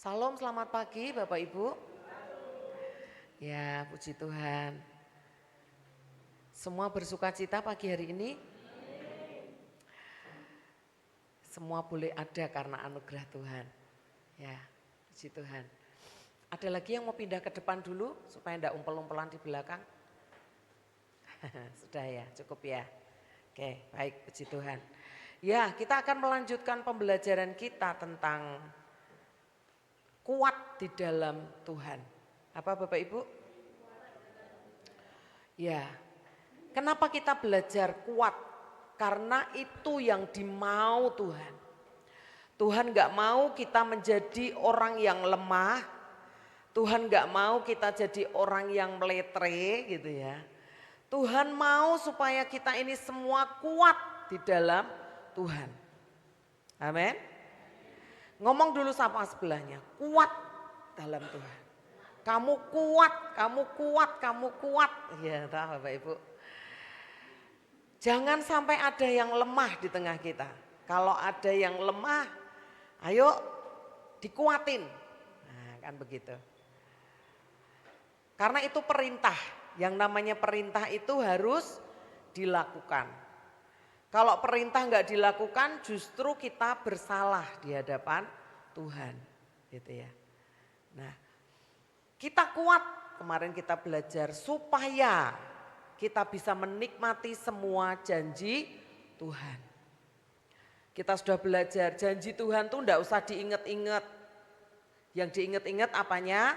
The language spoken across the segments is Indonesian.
Salam, selamat pagi Bapak Ibu. Ya, puji Tuhan. Semua bersuka cita pagi hari ini? Semua boleh ada karena anugerah Tuhan. Ya, puji Tuhan. Ada lagi yang mau pindah ke depan dulu supaya enggak umpel-umpelan di belakang? Sudah ya, cukup ya. Oke, baik, puji Tuhan. Ya, kita akan melanjutkan pembelajaran kita tentang kuat di dalam Tuhan. Apa Bapak Ibu? Ya, kenapa kita belajar kuat? Karena itu yang dimau Tuhan. Tuhan gak mau kita menjadi orang yang lemah. Tuhan gak mau kita jadi orang yang meletre gitu ya. Tuhan mau supaya kita ini semua kuat di dalam Tuhan. Amin. Ngomong dulu sama sebelahnya, kuat dalam Tuhan. Kamu kuat, kamu kuat, kamu kuat. Ya, tahu Bapak Ibu. Jangan sampai ada yang lemah di tengah kita. Kalau ada yang lemah, ayo dikuatin. Nah, kan begitu. Karena itu perintah. Yang namanya perintah itu harus dilakukan. Kalau perintah nggak dilakukan, justru kita bersalah di hadapan Tuhan, gitu ya. Nah, kita kuat, kemarin kita belajar supaya kita bisa menikmati semua janji Tuhan. Kita sudah belajar janji Tuhan tuh enggak usah diingat-ingat. Yang diingat-ingat apanya?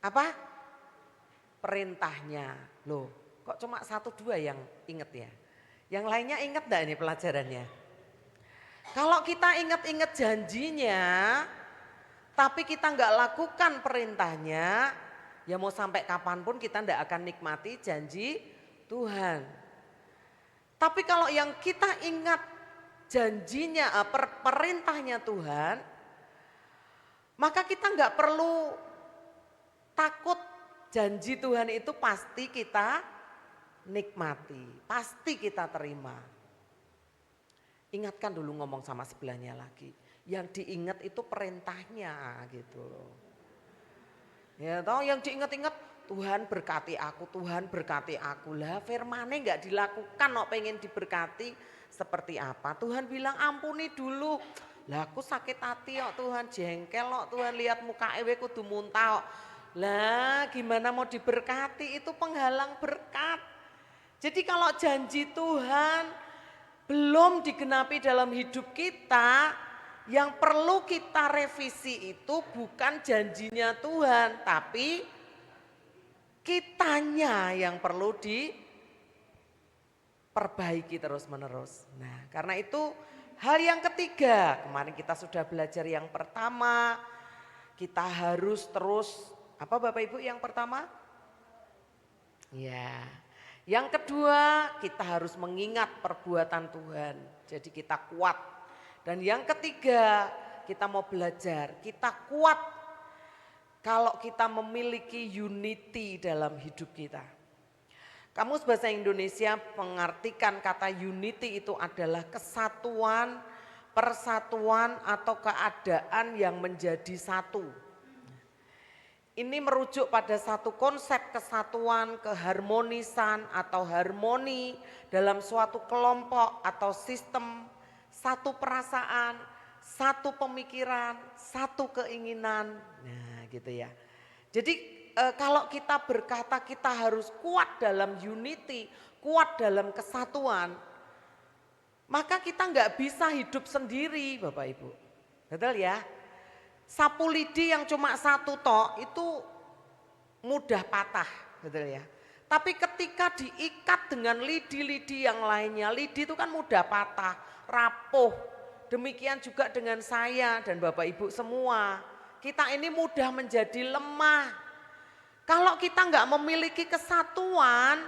Apa? Perintahnya. Loh, kok cuma 1-2 yang ingat ya? Yang lainnya ingat enggak ini pelajarannya? Kalau kita ingat-ingat janjinya, tapi kita enggak lakukan perintahnya, ya mau sampai kapanpun kita enggak akan nikmati janji Tuhan. Tapi kalau yang kita ingat janjinya, perintahnya Tuhan, maka kita enggak perlu takut, janji Tuhan itu pasti kita nikmati, pasti kita terima. Ingatkan dulu, ngomong sama sebelahnya lagi. Yang diingat itu perintahnya gitu loh. Ya toh, yang diingat-ingat Tuhan berkati aku, Tuhan berkati aku. Lah firman-Nya enggak dilakukan, kok pengen diberkati seperti apa? Tuhan bilang ampuni dulu. Lah aku sakit hati kok Tuhan, jengkel kok Tuhan, lihat muka ewe kudu muntah kok. Lah gimana mau diberkati, itu penghalang berkat. Jadi kalau janji Tuhan belum digenapi dalam hidup kita, yang perlu kita revisi itu bukan janjinya Tuhan, tapi kitanya yang perlu diperbaiki terus menerus. Nah, karena itu hal yang ketiga, kemarin kita sudah belajar yang pertama, kita harus terus, apa Bapak Ibu yang pertama? Ya, yang kedua kita harus mengingat perbuatan Tuhan, jadi kita kuat. Dan yang ketiga kita mau belajar, kita kuat kalau kita memiliki unity dalam hidup kita. Kamus Bahasa Indonesia mengartikan kata unity itu adalah kesatuan, persatuan atau keadaan yang menjadi satu. Ini merujuk pada satu konsep kesatuan, keharmonisan atau harmoni dalam suatu kelompok atau sistem, satu perasaan, satu pemikiran, satu keinginan. Nah, gitu ya. Jadi kalau kita berkata kita harus kuat dalam unity, kuat dalam kesatuan, maka kita nggak bisa hidup sendiri Bapak Ibu. Betul ya? Sapu lidi yang cuma satu tok itu mudah patah, betul ya. Tapi ketika diikat dengan lidi-lidi yang lainnya, lidi itu kan mudah patah, rapuh. Demikian juga dengan saya dan Bapak Ibu semua. Kita ini mudah menjadi lemah. Kalau kita nggak memiliki kesatuan,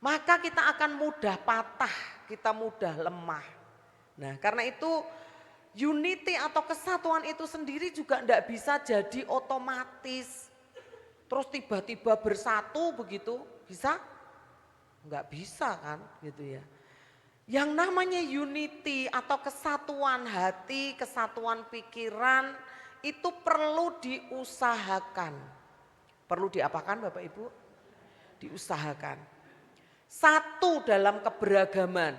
maka kita akan mudah patah, kita mudah lemah. Nah, karena itu unity atau kesatuan itu sendiri juga enggak bisa jadi otomatis. Terus tiba-tiba bersatu begitu, bisa? Enggak bisa kan gitu ya. Yang namanya unity atau kesatuan hati, kesatuan pikiran itu perlu diusahakan. Perlu diapakan Bapak Ibu? Diusahakan. Satu dalam keberagaman.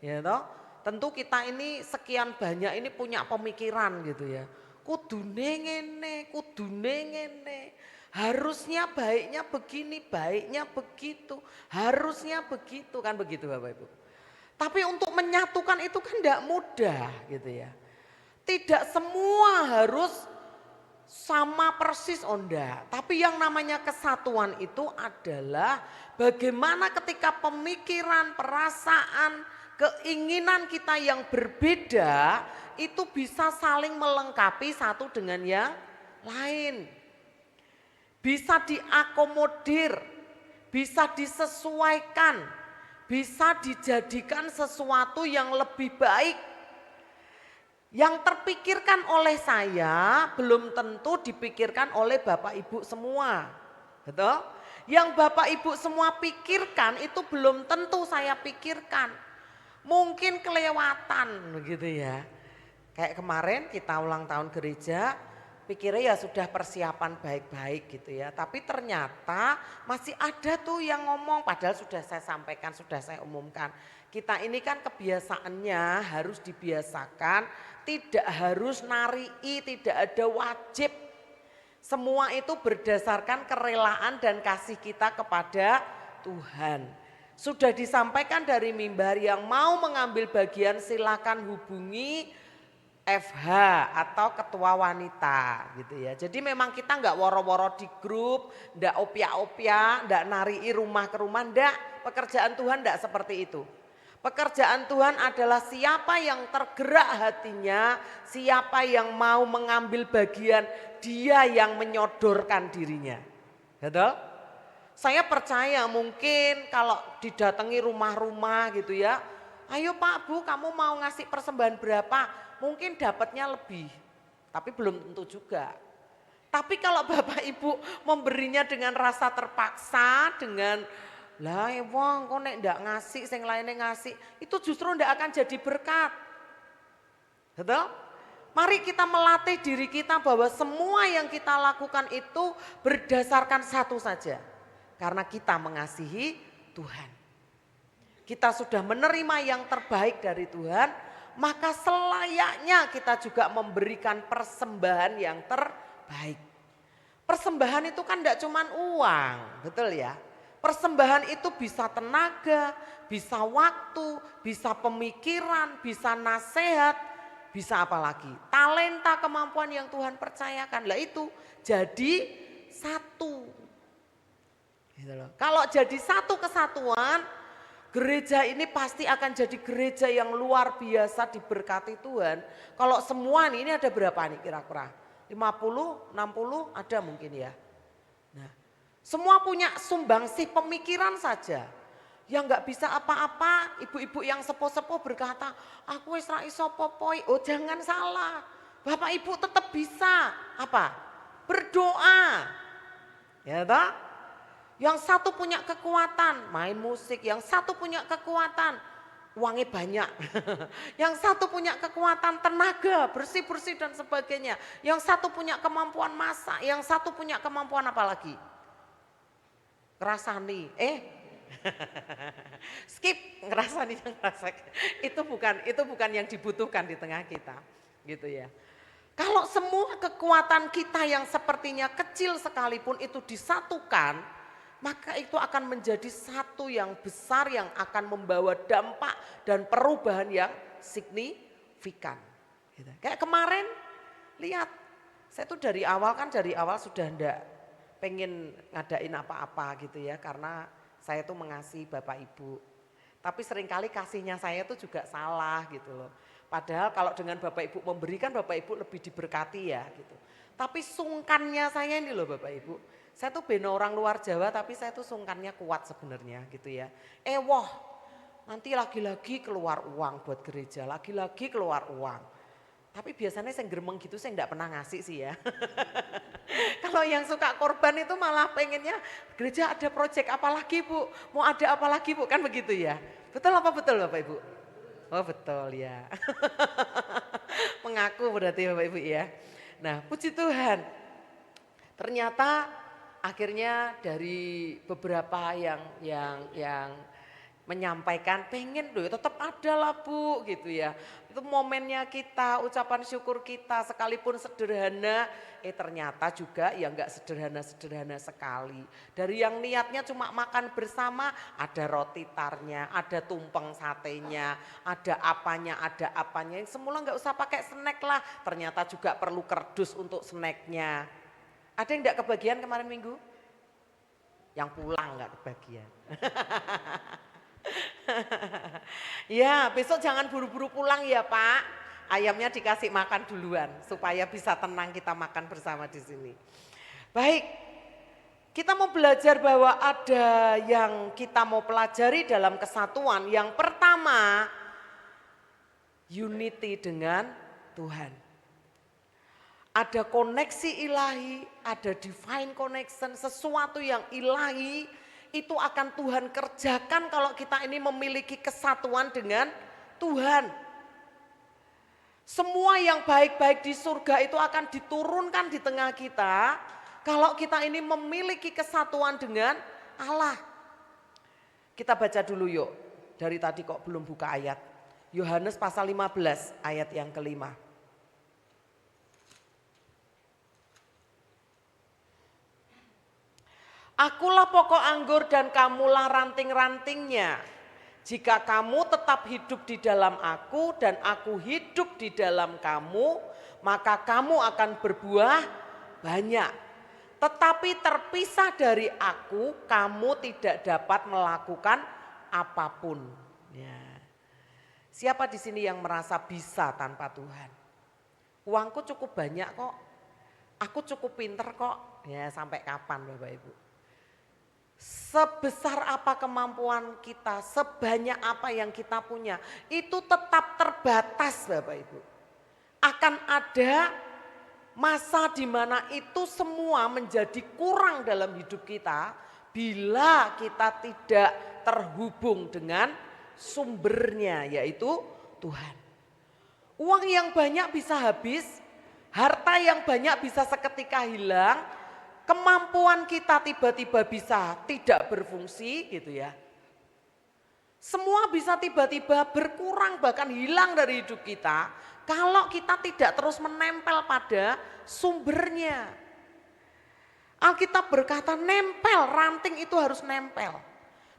Ya toh? Tentu kita ini sekian banyak ini punya pemikiran gitu ya. Kudune ngene, kudune ngene. Harusnya baiknya begini, baiknya begitu. Harusnya begitu kan begitu Bapak Ibu. Tapi untuk menyatukan itu kan tidak mudah gitu ya. Tidak semua harus sama persis onda. Tapi yang namanya kesatuan itu adalah bagaimana ketika pemikiran, perasaan, keinginan kita yang berbeda itu bisa saling melengkapi satu dengan yang lain. Bisa diakomodir, bisa disesuaikan. Bisa dijadikan sesuatu yang lebih baik. Yang terpikirkan oleh saya belum tentu dipikirkan oleh Bapak Ibu semua. Betul? Yang Bapak Ibu semua pikirkan itu belum tentu saya pikirkan. Mungkin kelewatan begitu ya. Kayak kemarin kita ulang tahun gereja, pikirnya ya sudah persiapan baik-baik gitu ya. Tapi ternyata masih ada tuh yang ngomong, padahal sudah saya sampaikan, sudah saya umumkan. Kita ini kan kebiasaannya harus dibiasakan, tidak harus narii, tidak ada wajib. Semua itu berdasarkan kerelaan dan kasih kita kepada Tuhan. Sudah disampaikan dari mimbar, yang mau mengambil bagian silakan hubungi FH atau ketua wanita gitu ya. Jadi memang kita nggak woro-woro di grup, nggak opia-opia, nggak narii rumah ke rumah, nggak. Pekerjaan Tuhan nggak seperti itu. Pekerjaan Tuhan adalah siapa yang tergerak hatinya, siapa yang mau mengambil bagian, dia yang menyodorkan dirinya. Betul? Saya percaya mungkin kalau didatangi rumah-rumah gitu ya, ayo Pak Bu kamu mau ngasih persembahan berapa? Mungkin dapatnya lebih, tapi belum tentu juga. Tapi kalau Bapak Ibu memberinya dengan rasa terpaksa, dengan lah wong kok nek ndak ngasih, sing lainnya ngasih, itu justru ndak akan jadi berkat. Betul? Mari kita melatih diri kita bahwa semua yang kita lakukan itu berdasarkan satu saja. Karena kita mengasihi Tuhan. Kita sudah menerima yang terbaik dari Tuhan, maka selayaknya kita juga memberikan persembahan yang terbaik. Persembahan itu kan tidak cuma uang, betul ya? Persembahan itu bisa tenaga, bisa waktu, bisa pemikiran, bisa nasihat, bisa apa lagi? Talenta, kemampuan yang Tuhan percayakan. Lah itu jadi satu. Gitu loh. Kalau jadi satu kesatuan, gereja ini pasti akan jadi gereja yang luar biasa diberkati Tuhan. Kalau semua nih, ini ada berapa nih kira-kira? 50, 60 ada mungkin ya. Nah, semua punya sumbangsih pemikiran saja. Yang nggak bisa apa-apa, ibu-ibu yang sepuh-sepuh berkata, aku wis ra iso popoi. Oh jangan salah, Bapak Ibu tetap bisa apa? Berdoa. Ya toh? Yang satu punya kekuatan main musik, yang satu punya kekuatan uangnya banyak. Yang satu punya kekuatan tenaga, bersih-bersih dan sebagainya. Yang satu punya kemampuan masak, yang satu punya kemampuan apa lagi? Ngerasani. Skip ngerasani yang rasakan. Itu bukan yang dibutuhkan di tengah kita, gitu ya. Kalau semua kekuatan kita yang sepertinya kecil sekalipun itu disatukan, maka itu akan menjadi satu yang besar yang akan membawa dampak dan perubahan yang signifikan. Gitu. Kayak kemarin lihat, saya tuh dari awal sudah ndak pengen ngadain apa-apa gitu ya, karena saya tuh mengasihi Bapak Ibu. Tapi seringkali kasihnya saya tuh juga salah gitu loh. Padahal kalau dengan Bapak Ibu memberikan, Bapak Ibu lebih diberkati ya gitu. Tapi sungkannya saya ini loh Bapak Ibu. Saya tuh beno orang luar Jawa tapi saya tuh sungkannya kuat sebenarnya gitu ya. Wah nanti lagi-lagi keluar uang buat gereja, lagi-lagi keluar uang. Tapi biasanya saya geremeng gitu saya enggak pernah ngasih sih ya. Kalau yang suka korban itu malah pengennya gereja ada proyek apa lagi Bu, mau ada apa lagi Bu, kan begitu ya. Betul apa betul Bapak Ibu? Oh betul ya. Mengaku berarti Bapak Ibu ya. Nah puji Tuhan. Ternyata akhirnya dari beberapa yang menyampaikan pengen loh tetap ada lah Bu gitu ya. Itu momennya kita, ucapan syukur kita sekalipun sederhana, ternyata juga ya enggak sederhana-sederhana sekali. Dari yang niatnya cuma makan bersama, ada roti tarnya, ada tumpeng satenya, ada apanya. Yang semula enggak usah pakai snack lah, ternyata juga perlu kerdus untuk snacknya. Ada yang enggak kebagian kemarin minggu? Yang pulang enggak kebagian. Ya besok jangan buru-buru pulang ya Pak. Ayamnya dikasih makan duluan supaya bisa tenang kita makan bersama di sini. Baik, kita mau belajar bahwa ada yang kita mau pelajari dalam kesatuan. Yang pertama, unity dengan Tuhan. Ada koneksi ilahi, ada divine connection, sesuatu yang ilahi itu akan Tuhan kerjakan kalau kita ini memiliki kesatuan dengan Tuhan. Semua yang baik-baik di surga itu akan diturunkan di tengah kita kalau kita ini memiliki kesatuan dengan Allah. Kita baca dulu yuk, dari tadi kok belum buka ayat. Yohanes pasal 15 ayat yang kelima. Akulah pokok anggur dan kamulah ranting-rantingnya. Jika kamu tetap hidup di dalam aku dan aku hidup di dalam kamu, maka kamu akan berbuah banyak. Tetapi terpisah dari aku, kamu tidak dapat melakukan apapun. Ya. Siapa di sini yang merasa bisa tanpa Tuhan? Uangku cukup banyak kok, aku cukup pinter kok. Ya sampai kapan Bapak Ibu? Sebesar apa kemampuan kita, sebanyak apa yang kita punya, itu tetap terbatas Bapak Ibu. Akan ada masa di mana itu semua menjadi kurang dalam hidup kita bila kita tidak terhubung dengan sumbernya yaitu Tuhan. Uang yang banyak bisa habis, harta yang banyak bisa seketika hilang, kemampuan kita tiba-tiba bisa tidak berfungsi gitu ya. Semua bisa tiba-tiba berkurang bahkan hilang dari hidup kita kalau kita tidak terus menempel pada sumbernya. Alkitab berkata nempel, ranting itu harus nempel.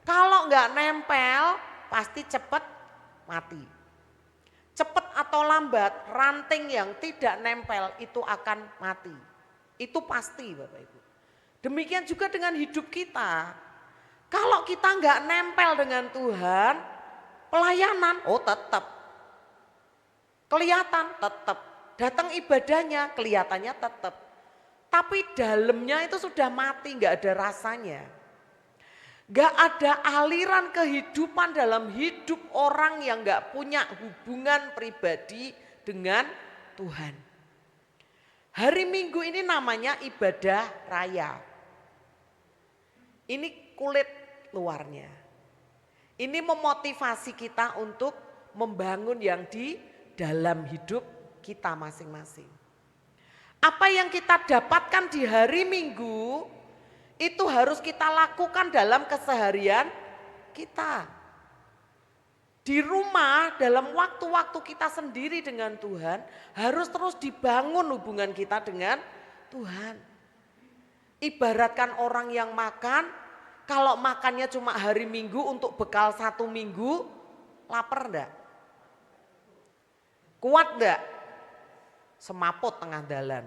Kalau enggak nempel pasti cepat mati. Cepat atau lambat ranting yang tidak nempel itu akan mati. Itu pasti Bapak Ibu. Demikian juga dengan hidup kita. Kalau kita nggak nempel dengan Tuhan, pelayanan, tetap. Kelihatan tetap. Datang ibadahnya kelihatannya tetap. Tapi dalamnya itu sudah mati, nggak ada rasanya. Nggak ada aliran kehidupan dalam hidup orang yang nggak punya hubungan pribadi dengan Tuhan. Hari Minggu ini namanya ibadah raya. Ini kulit luarnya. Ini memotivasi kita untuk membangun yang di dalam hidup kita masing-masing. Apa yang kita dapatkan di hari Minggu itu harus kita lakukan dalam keseharian kita. Di rumah dalam waktu-waktu kita sendiri dengan Tuhan harus terus dibangun hubungan kita dengan Tuhan. Ibaratkan orang yang makan, kalau makannya cuma hari Minggu untuk bekal 1 minggu, lapar enggak? Kuat enggak? Semaput tengah jalan.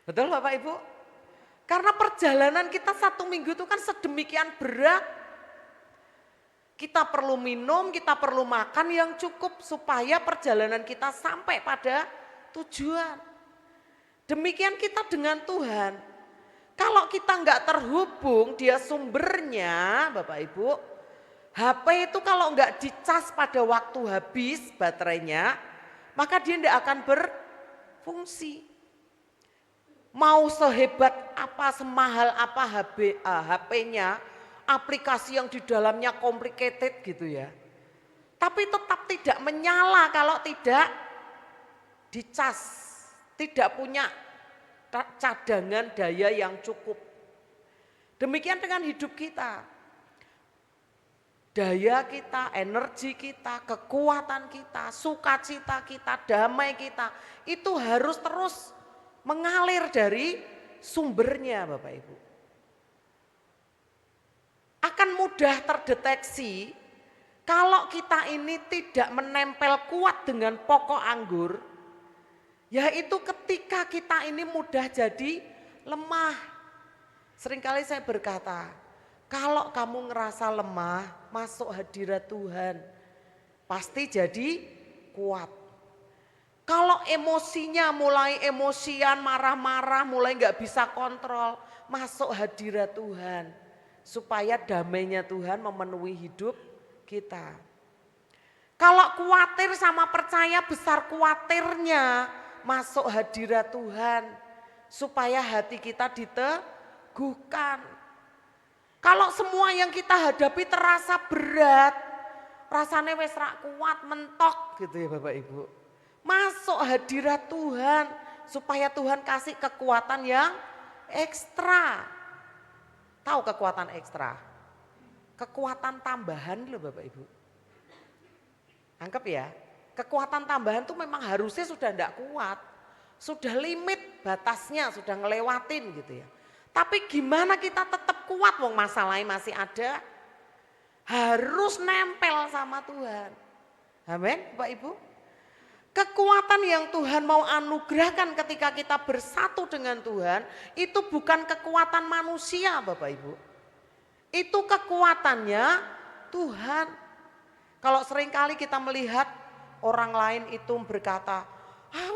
Betul Bapak Ibu? Karena perjalanan kita 1 minggu itu kan sedemikian berat. Kita perlu minum, kita perlu makan yang cukup supaya perjalanan kita sampai pada tujuan. Demikian kita dengan Tuhan. Kalau kita nggak terhubung, dia sumbernya Bapak Ibu, HP itu kalau nggak dicas pada waktu habis baterainya, maka dia nggak akan berfungsi. Mau sehebat apa, semahal apa HP-nya, aplikasi yang di dalamnya complicated gitu ya. Tapi tetap tidak menyala kalau tidak dicas, tidak punya cadangan daya yang cukup. Demikian dengan hidup kita. Daya kita, energi kita, kekuatan kita, sukacita kita, damai kita, itu harus terus mengalir dari sumbernya Bapak Ibu. Akan mudah terdeteksi kalau kita ini tidak menempel kuat dengan pokok anggur, yaitu ketika kita ini mudah jadi lemah. Seringkali saya berkata, kalau kamu ngerasa lemah, masuk hadirat Tuhan, pasti jadi kuat. Kalau emosinya mulai emosian, marah-marah, mulai gak bisa kontrol, masuk hadirat Tuhan. Supaya damainya Tuhan memenuhi hidup kita. Kalau khawatir sama percaya besar khawatirnya, masuk hadirat Tuhan. Supaya hati kita diteguhkan. Kalau semua yang kita hadapi terasa berat, rasanya wes rak kuat, mentok gitu ya Bapak Ibu. Masuk hadirat Tuhan supaya Tuhan kasih kekuatan yang ekstra. Tahu kekuatan ekstra? Kekuatan tambahan loh Bapak Ibu. Anggap ya, kekuatan tambahan tuh memang harusnya sudah tidak kuat. Sudah limit batasnya, sudah ngelewatin gitu ya. Tapi gimana kita tetap kuat wong masalahnya masih ada? Harus nempel sama Tuhan. Amin Bapak Ibu. Kekuatan yang Tuhan mau anugerahkan ketika kita bersatu dengan Tuhan itu bukan kekuatan manusia Bapak Ibu. Itu kekuatannya Tuhan. Kalau seringkali kita melihat orang lain itu berkata,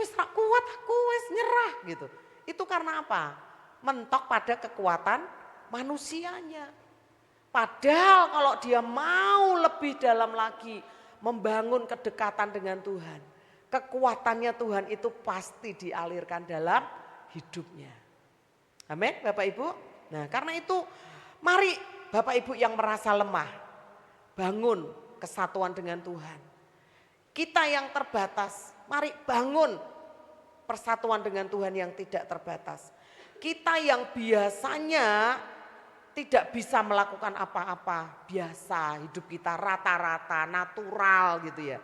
wis tak kuat aku wis nyerah gitu. Itu karena apa? Mentok pada kekuatan manusianya. Padahal kalau dia mau lebih dalam lagi membangun kedekatan dengan Tuhan, kekuatannya Tuhan itu pasti dialirkan dalam hidupnya. Amin Bapak Ibu. Nah karena itu mari Bapak Ibu yang merasa lemah, bangun kesatuan dengan Tuhan. Kita yang terbatas, mari bangun persatuan dengan Tuhan yang tidak terbatas. Kita yang biasanya tidak bisa melakukan apa-apa, biasa hidup kita rata-rata, natural gitu ya.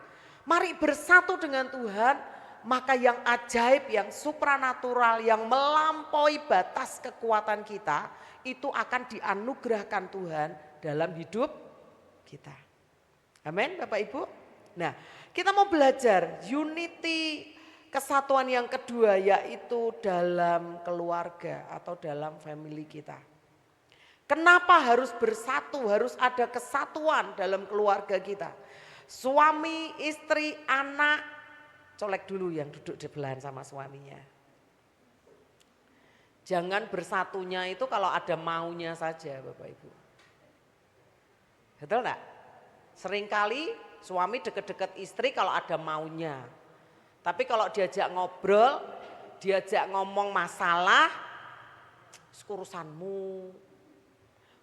Mari bersatu dengan Tuhan, maka yang ajaib, yang supranatural, yang melampaui batas kekuatan kita, itu akan dianugerahkan Tuhan dalam hidup kita. Amin Bapak Ibu. Nah kita mau belajar unity, kesatuan yang kedua yaitu dalam keluarga atau dalam family kita. Kenapa harus bersatu, harus ada kesatuan dalam keluarga kita. Suami, istri, anak, colek dulu yang duduk di belahan sama suaminya. Jangan bersatunya itu kalau ada maunya saja Bapak Ibu. Betul enggak? Seringkali suami deket-deket istri kalau ada maunya. Tapi kalau diajak ngobrol, diajak ngomong masalah, urusanmu.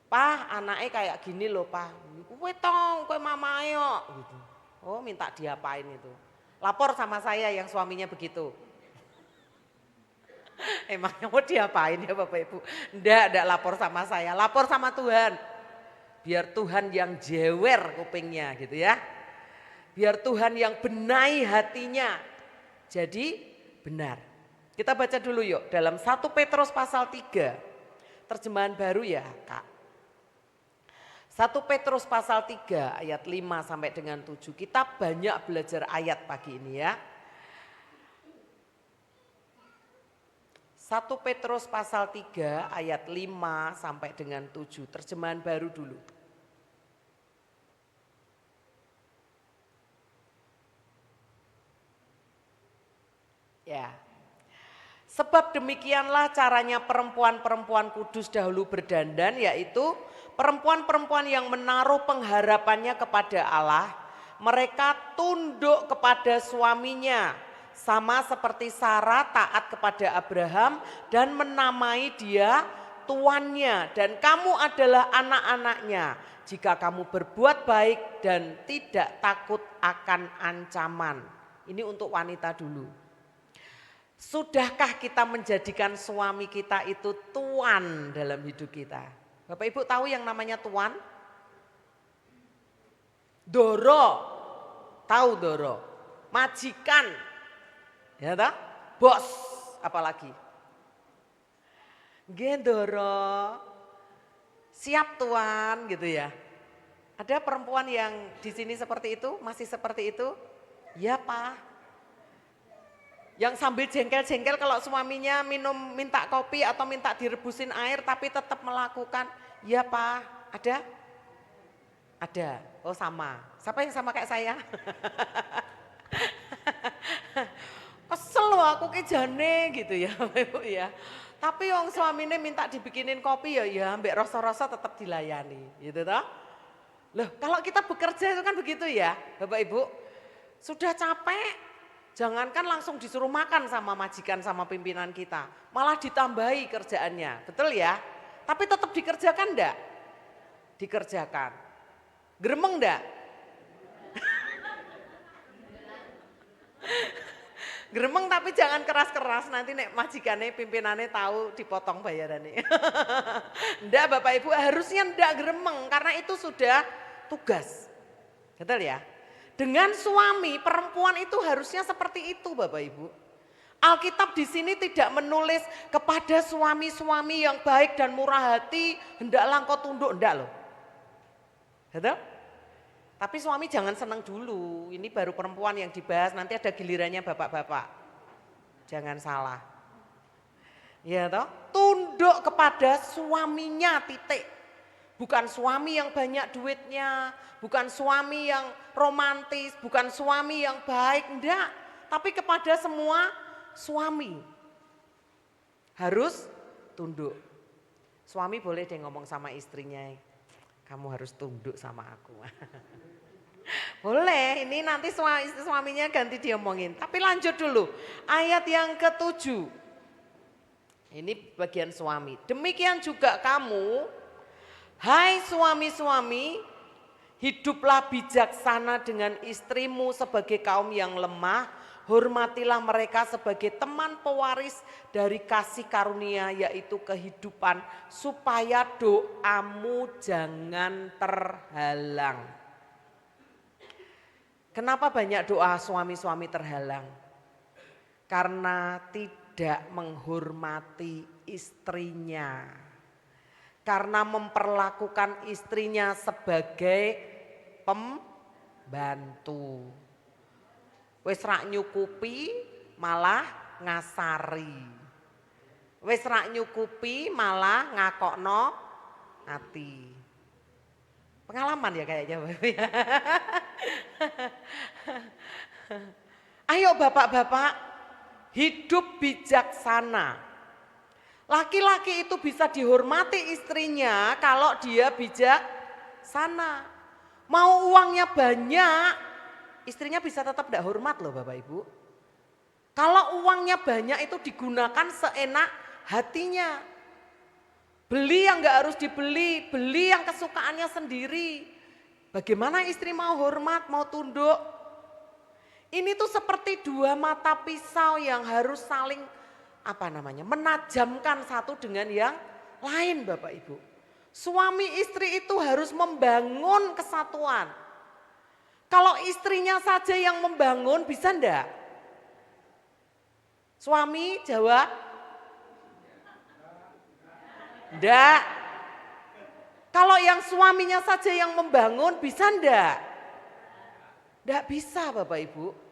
Pak, anaknya kayak gini loh Pak. Kowe tong, kowe mamae kok gitu. Oh, minta diapain itu. Lapor sama saya yang suaminya begitu. Emangnya mau diapain ya Bapak Ibu? Enggak lapor sama saya, lapor sama Tuhan. Biar Tuhan yang jewer kupingnya gitu ya. Biar Tuhan yang benahi hatinya. Jadi benar. Kita baca dulu yuk dalam 1 Petrus pasal 3. Terjemahan baru ya Kak. 1 Petrus pasal 3 ayat 5 sampai dengan 7. Kita banyak belajar ayat pagi ini ya. 1 Petrus pasal 3 ayat 5 sampai dengan 7. Terjemahan baru dulu. Ya. Sebab demikianlah caranya perempuan-perempuan kudus dahulu berdandan, yaitu perempuan-perempuan yang menaruh pengharapannya kepada Allah. Mereka tunduk kepada suaminya, sama seperti Sarah taat kepada Abraham dan menamai dia tuannya dan kamu adalah anak-anaknya. Jika kamu berbuat baik dan tidak takut akan ancaman. Ini untuk wanita dulu. Sudahkah kita menjadikan suami kita itu tuan dalam hidup kita? Bapak Ibu tahu yang namanya tuan? Doro, tahu doro, majikan, ya toh? Bos, apalagi? Gendoro, siap tuan gitu ya. Ada perempuan yang di sini seperti itu, masih seperti itu? Ya Pak. Yang sambil jengkel-jengkel kalau suaminya minta kopi atau minta direbusin air tapi tetap melakukan. Ya Pak, ada? Ada, oh sama. Siapa yang sama kayak saya? Kesel loh aku ke jane gitu ya Ibu ya. Tapi yang suaminya minta dibikinin kopi ya ambek rasa-rasa tetap dilayani gitu toh. Loh kalau kita bekerja itu kan begitu ya Bapak Ibu. Sudah capek jangankan langsung disuruh makan sama majikan sama pimpinan kita. Malah ditambahi kerjaannya, betul ya. Tapi tetap dikerjakan enggak? Dikerjakan. Gremeng enggak? Gremeng tapi jangan keras-keras nanti nek majikannya pimpinannya tahu dipotong bayarannya. Enggak Bapak Ibu harusnya enggak gremeng karena itu sudah tugas. Betul ya? Dengan suami perempuan itu harusnya seperti itu Bapak Ibu. Alkitab di sini tidak menulis kepada suami-suami yang baik dan murah hati hendaklah engkau tunduk, enggak loh. Betul? Tapi suami jangan senang dulu, ini baru perempuan yang dibahas, nanti ada gilirannya bapak-bapak. Jangan salah. Ya toh, tunduk kepada suaminya titik. Bukan suami yang banyak duitnya, bukan suami yang romantis, bukan suami yang baik, enggak. Tapi kepada semua suami harus tunduk. Suami boleh deh ngomong sama istrinya, kamu harus tunduk sama aku. Boleh, ini nanti suaminya ganti diomongin. Tapi lanjut dulu, ayat yang ke-7. Ini bagian suami. Demikian juga kamu, hai suami-suami, hiduplah bijaksana dengan istrimu sebagai kaum yang lemah. Hormatilah mereka sebagai teman pewaris dari kasih karunia yaitu kehidupan. Supaya doamu jangan terhalang. Kenapa banyak doa suami-suami terhalang? Karena tidak menghormati istrinya. Karena memperlakukan istrinya sebagai pembantu. Wis rak nyukupi malah ngasari. Wis rak nyukupi malah ngakokno ati. Pengalaman ya kayaknya. Ayo bapak-bapak hidup bijaksana. Laki-laki itu bisa dihormati istrinya kalau dia bijaksana. Mau uangnya banyak, istrinya bisa tetap tidak hormat loh Bapak Ibu. Kalau uangnya banyak itu digunakan seenak hatinya. Beli yang gak harus dibeli, beli yang kesukaannya sendiri. Bagaimana istri mau hormat, mau tunduk? Ini tuh seperti dua mata pisau yang harus saling menajamkan satu dengan yang lain Bapak Ibu. Suami istri itu harus membangun kesatuan. Kalau istrinya saja yang membangun bisa enggak? Suami jawab. Enggak. Kalau yang suaminya saja yang membangun bisa enggak? Enggak bisa Bapak Ibu.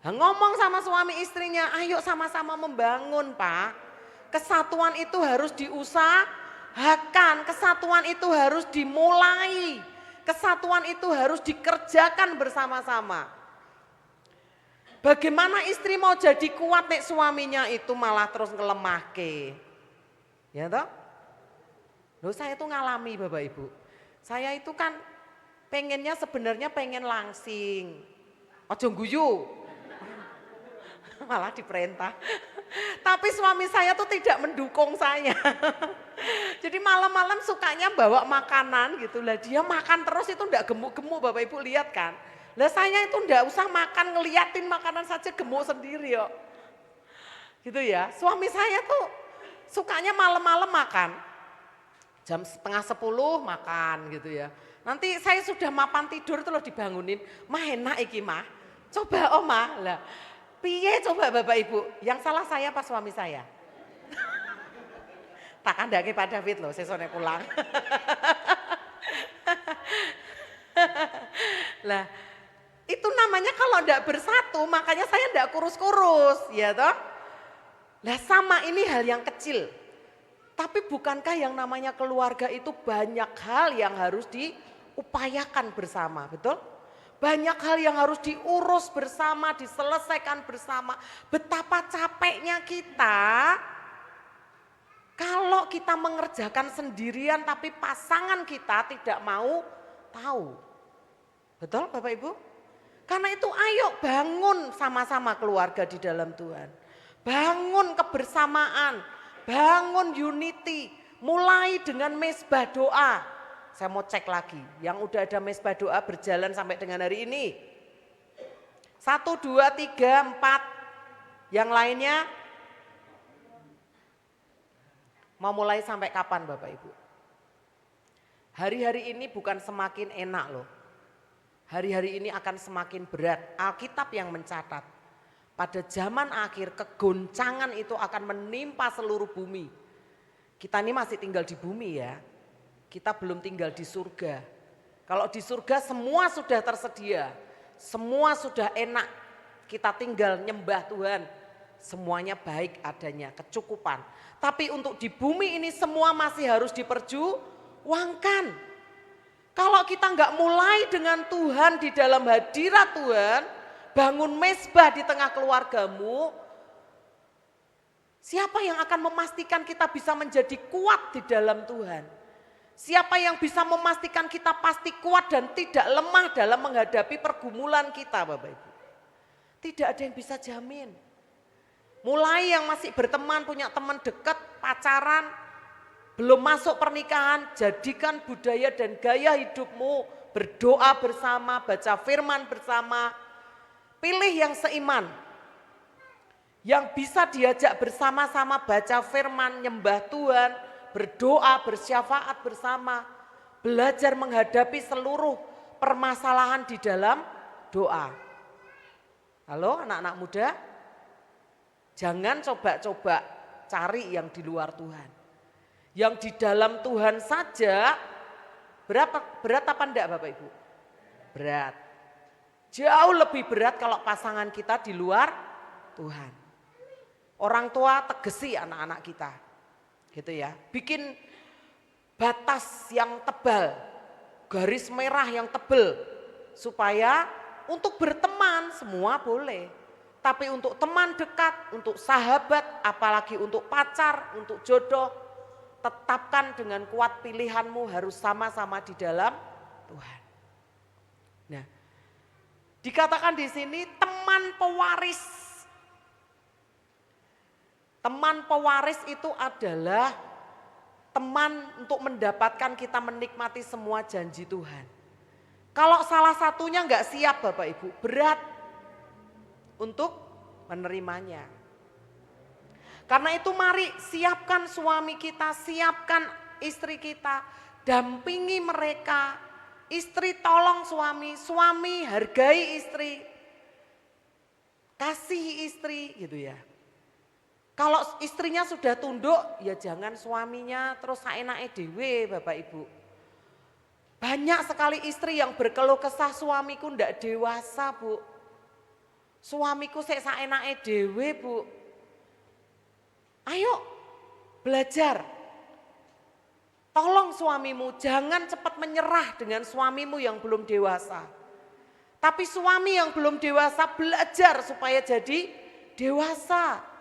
Nah, ngomong sama suami istrinya, ayo sama-sama membangun Pak. Kesatuan itu harus diusahakan, kesatuan itu harus dimulai. Kesatuan itu harus dikerjakan bersama-sama. Bagaimana istri mau jadi kuat nek suaminya itu malah terus ngelemahke. Ya toh? Loh saya tuh ngalami Bapak Ibu. Saya itu kan pengennya sebenarnya pengen langsing. Ojo guyu. Malah diperintah. Tapi suami saya tuh tidak mendukung saya. Jadi malam-malam sukanya bawa makanan gitu lah. Dia makan terus itu enggak gemuk-gemuk, Bapak Ibu lihat kan. Lah saya itu enggak usah makan, ngeliatin makanan saja gemuk sendiri yo. Gitu ya. Suami saya tuh sukanya malam-malam makan. Jam 9:30 makan gitu ya. Nanti saya sudah mapan tidur tuh loh dibangunin. Mah enak iki mah. Coba Oma. Lah piye coba Bapak Ibu? Yang salah saya apa suami saya? Tak kandake Pak David loh, sesone pulang. Lah, itu namanya kalau enggak bersatu, makanya saya enggak kurus-kurus, ya toh? Lah sama ini hal yang kecil. Tapi bukankah yang namanya keluarga itu banyak hal yang harus diupayakan bersama, betul? Banyak hal yang harus diurus bersama, diselesaikan bersama. Betapa capeknya kita kalau kita mengerjakan sendirian tapi pasangan kita tidak mau tahu. Betul Bapak Ibu? Karena itu ayo bangun sama-sama keluarga di dalam Tuhan. Bangun kebersamaan, bangun unity, mulai dengan mesbah doa. Saya mau cek lagi, yang udah ada mesbah doa berjalan sampai dengan hari ini. 1, 2, 3, 4. Yang lainnya mau mulai sampai kapan Bapak Ibu? Hari-hari ini bukan semakin enak loh. Hari-hari ini akan semakin berat. Alkitab yang mencatat. Pada zaman akhir kegoncangan itu akan menimpa seluruh bumi. Kita ini masih tinggal di bumi ya. Kita belum tinggal di surga. Kalau di surga semua sudah tersedia. Semua sudah enak. Kita tinggal nyembah Tuhan. Semuanya baik adanya, kecukupan. Tapi untuk di bumi ini semua masih harus diperjuangkan. Kalau kita nggak mulai dengan Tuhan di dalam hadirat Tuhan, bangun mesbah di tengah keluargamu, siapa yang akan memastikan kita bisa menjadi kuat di dalam Tuhan? Siapa yang bisa memastikan kita pasti kuat dan tidak lemah dalam menghadapi pergumulan kita Bapak Ibu? Tidak ada yang bisa jamin. Mulai yang masih berteman, punya teman dekat, pacaran, belum masuk pernikahan, jadikan budaya dan gaya hidupmu berdoa bersama, baca firman bersama. Pilih yang seiman, yang bisa diajak bersama-sama baca firman, nyembah Tuhan, berdoa, bersyafaat bersama, belajar menghadapi seluruh permasalahan di dalam doa. Halo anak-anak muda, jangan coba-coba cari yang di luar Tuhan. Yang di dalam Tuhan saja berat apa enggak Bapak Ibu? Berat. Jauh lebih berat kalau pasangan kita di luar Tuhan. Orang tua tegesi anak-anak kita. Gitu ya. Bikin batas yang tebal, garis merah yang tebal supaya untuk berteman semua boleh. Tapi untuk teman dekat, untuk sahabat, apalagi untuk pacar, untuk jodoh, tetapkan dengan kuat pilihanmu harus sama-sama di dalam Tuhan. Nah, dikatakan di sini teman pewaris. Teman pewaris itu adalah teman untuk mendapatkan kita menikmati semua janji Tuhan. Kalau salah satunya enggak siap Bapak Ibu, berat untuk menerimanya. Karena itu mari siapkan suami kita, siapkan istri kita, dampingi mereka. Istri tolong suami, suami hargai istri, kasih istri gitu ya. Kalau istrinya sudah tunduk, ya jangan suaminya terus saenake dhewe Bapak Ibu. Banyak sekali istri yang berkeluh kesah suamiku ndak dewasa Bu. Suamiku sik saenake dhewe Bu. Ayo belajar. Tolong suamimu, jangan cepat menyerah dengan suamimu yang belum dewasa. Tapi suami yang belum dewasa belajar supaya jadi dewasa.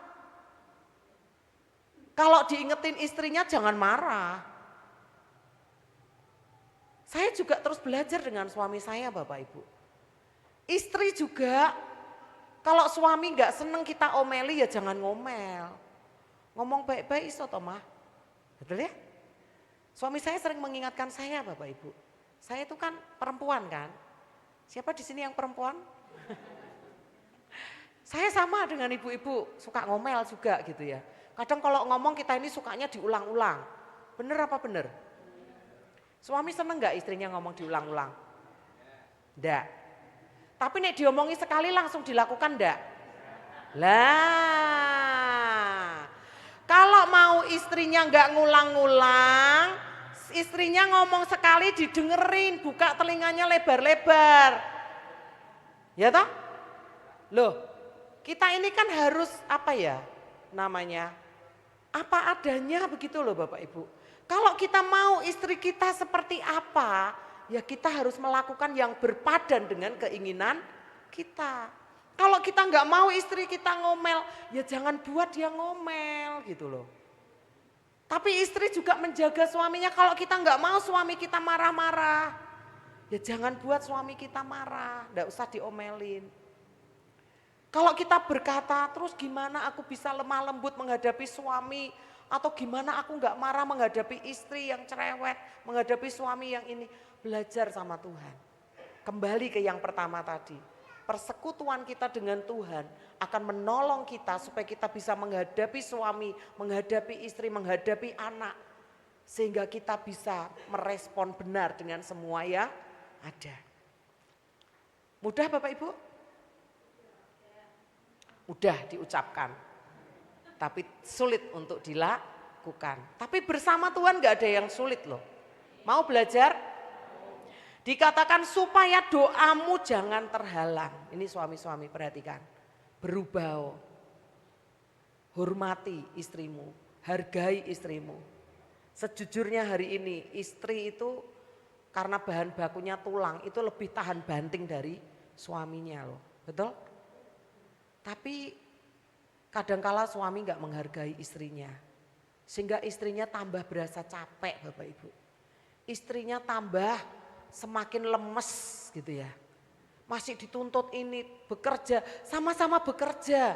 Kalau diingetin istrinya jangan marah. Saya juga terus belajar dengan suami saya Bapak Ibu. Istri juga kalau suami gak seneng kita omeli ya jangan ngomel. Ngomong baik-baik iso toh mah. Betul ya? Suami saya sering mengingatkan saya Bapak Ibu. Saya itu kan perempuan kan. Siapa di sini yang perempuan? Saya sama dengan ibu-ibu, suka ngomel juga gitu ya. Kadang kalau ngomong kita ini sukanya diulang-ulang. Bener apa bener? Suami seneng gak istrinya ngomong diulang-ulang? Nggak. Tapi nek diomongi sekali langsung dilakukan nggak? Lah, kalau mau istrinya nggak ngulang-ngulang, istrinya ngomong sekali didengerin, buka telinganya lebar-lebar. Ya toh? Loh, kita ini kan harus apa ya namanya? Apa adanya begitu loh Bapak Ibu. Kalau kita mau istri kita seperti apa, ya kita harus melakukan yang berpadan dengan keinginan kita. Kalau kita nggak mau istri kita ngomel, ya jangan buat dia ngomel gitu loh. Tapi istri juga menjaga suaminya, kalau kita nggak mau suami kita marah-marah, ya jangan buat suami kita marah, nggak usah diomelin. Kalau kita berkata terus gimana aku bisa lemah lembut menghadapi suami, atau gimana aku nggak marah menghadapi istri yang cerewet, menghadapi suami yang ini, belajar sama Tuhan. Kembali ke yang pertama tadi, persekutuan kita dengan Tuhan akan menolong kita supaya kita bisa menghadapi suami, menghadapi istri, menghadapi anak. Sehingga kita bisa merespon benar dengan semua yang ada. Mudah Bapak Ibu? Mudah diucapkan, tapi sulit untuk dilakukan. Tapi bersama Tuhan gak ada yang sulit loh. Mau belajar? Dikatakan supaya doamu jangan terhalang. Ini suami-suami perhatikan. Berubah, hormati istrimu, hargai istrimu. Sejujurnya hari ini istri itu karena bahan bakunya tulang itu lebih tahan banting dari suaminya loh. Betul? Tapi kadangkala suami gak menghargai istrinya. Sehingga istrinya tambah berasa capek Bapak Ibu. Istrinya tambah semakin lemes gitu ya. Masih dituntut ini bekerja, sama-sama bekerja.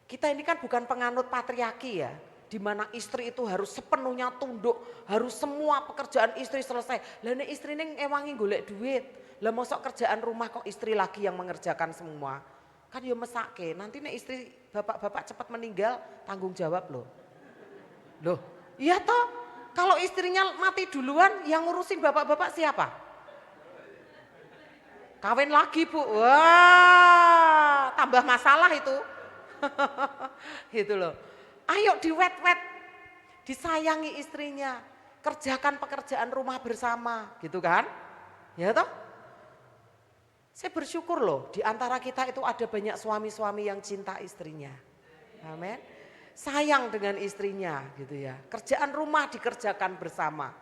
Kita ini kan bukan penganut patriarki ya. Di mana istri itu harus sepenuhnya tunduk, harus semua pekerjaan istri selesai. Lah nek istri ini ewangi golek duit. Lah mosok kerjaan rumah kok istri lagi yang mengerjakan semua. Kan ya mesake, nanti nek istri bapak-bapak cepat meninggal tanggung jawab loh. Loh, iya toh kalau istrinya mati duluan yang ngurusin bapak-bapak siapa? Kawin lagi Bu, wah tambah masalah itu. Gitu loh. Ayo diwet-wet, disayangi istrinya, kerjakan pekerjaan rumah bersama gitu kan. Ya toh? Saya bersyukur loh di antara kita itu ada banyak suami-suami yang cinta istrinya. Amin. Sayang dengan istrinya gitu ya. Kerjaan rumah dikerjakan bersama.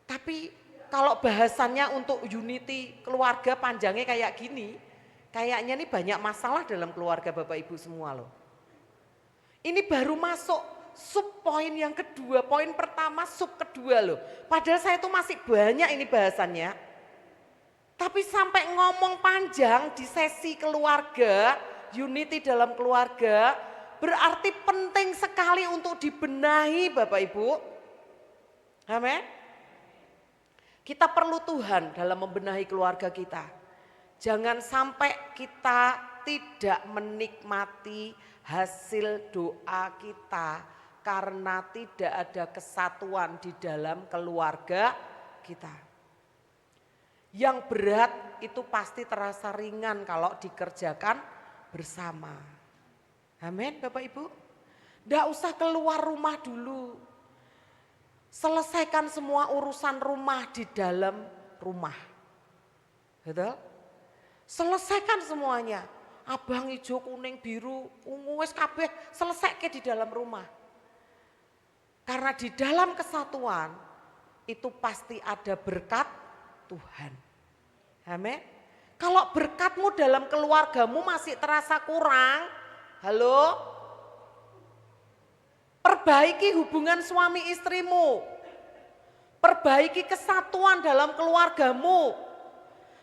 Tapi kalau bahasannya untuk unity keluarga panjangnya kayak gini, kayaknya nih banyak masalah dalam keluarga Bapak Ibu semua loh. Ini baru masuk sub poin yang kedua, poin pertama sub kedua loh. Padahal saya tuh masih banyak ini bahasannya. Tapi sampai ngomong panjang di sesi keluarga, unity dalam keluarga, berarti penting sekali untuk dibenahi Bapak Ibu. Amin. Kita perlu Tuhan dalam membenahi keluarga kita. Jangan sampai kita tidak menikmati hasil doa kita karena tidak ada kesatuan di dalam keluarga kita. Yang berat itu pasti terasa ringan kalau dikerjakan bersama. Amin Bapak Ibu. Nggak usah keluar rumah dulu. Selesaikan semua urusan rumah di dalam rumah. Betul? Selesaikan semuanya. Abang hijau, kuning, biru, ungu, wis kabeh selesai di dalam rumah. Karena di dalam kesatuan itu pasti ada berkat Tuhan. Amin. Kalau berkatmu dalam keluargamu masih terasa kurang, halo? Perbaiki hubungan suami istrimu. Perbaiki kesatuan dalam keluargamu.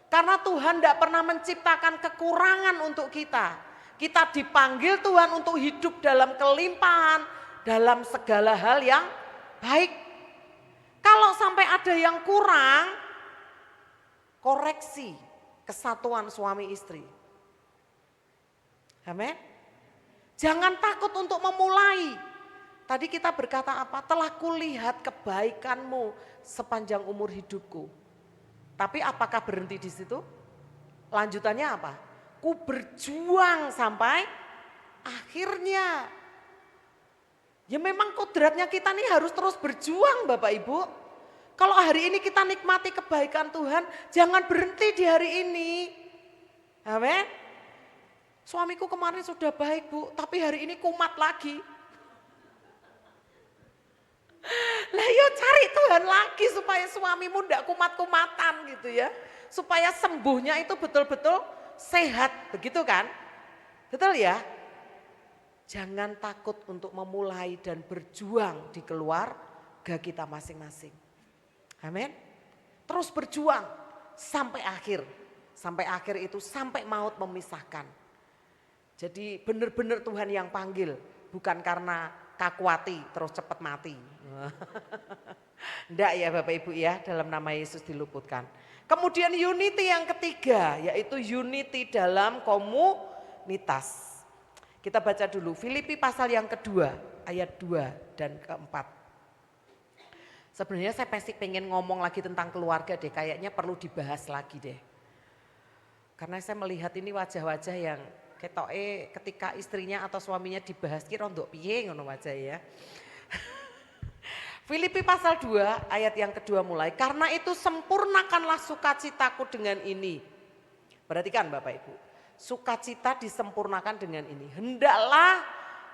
Karena Tuhan tidak pernah menciptakan kekurangan untuk kita. Kita dipanggil Tuhan untuk hidup dalam kelimpahan, dalam segala hal yang baik. Kalau sampai ada yang kurang, koreksi kesatuan suami istri. Amin. Jangan takut untuk memulai. Tadi kita berkata apa? Telah kulihat kebaikanmu sepanjang umur hidupku. Tapi apakah berhenti di situ? Lanjutannya apa? Ku berjuang sampai akhirnya. Ya memang kodratnya kita nih harus terus berjuang Bapak Ibu. Kalau hari ini kita nikmati kebaikan Tuhan, jangan berhenti di hari ini. Amin. Suamiku kemarin sudah baik Bu, tapi hari ini kumat lagi. Lah yuk cari Tuhan lagi supaya suamimu tidak kumat-kumatan gitu ya. Supaya sembuhnya itu betul-betul sehat, begitu kan? Betul ya? Jangan takut untuk memulai dan berjuang di keluarga kita masing-masing. Amin. Terus berjuang sampai akhir. Sampai akhir itu sampai maut memisahkan. Jadi benar-benar Tuhan yang panggil, bukan karena kakuati terus cepat mati. Enggak ya Bapak Ibu ya, dalam nama Yesus diluputkan. Kemudian unity yang ketiga, yaitu unity dalam komunitas. Kita baca dulu Filipi pasal yang kedua, ayat 2 dan keempat. Sebenarnya saya pengen ngomong lagi tentang keluarga deh, kayaknya perlu dibahas lagi deh. Karena saya melihat ini wajah-wajah yang ketoke ketika istrinya atau suaminya dibahas ki rondok piye ngono wajah ya. Filipi pasal 2 ayat yang kedua mulai. Karena itu sempurnakanlah sukacitaku dengan ini. Perhatikan Bapak Ibu. Sukacita disempurnakan dengan ini. Hendaklah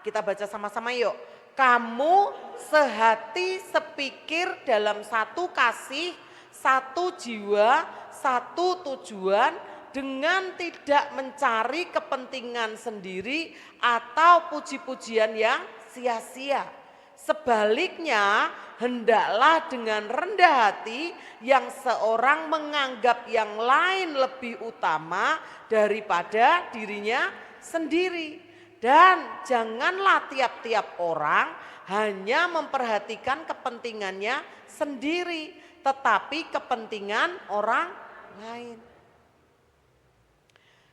kita baca sama-sama yuk. Kamu sehati sepikir dalam satu kasih, satu jiwa, satu tujuan, dengan tidak mencari kepentingan sendiri atau puji-pujian yang sia-sia. Sebaliknya, hendaklah dengan rendah hati yang seorang menganggap yang lain lebih utama daripada dirinya sendiri. Dan janganlah tiap-tiap orang hanya memperhatikan kepentingannya sendiri, tetapi kepentingan orang lain.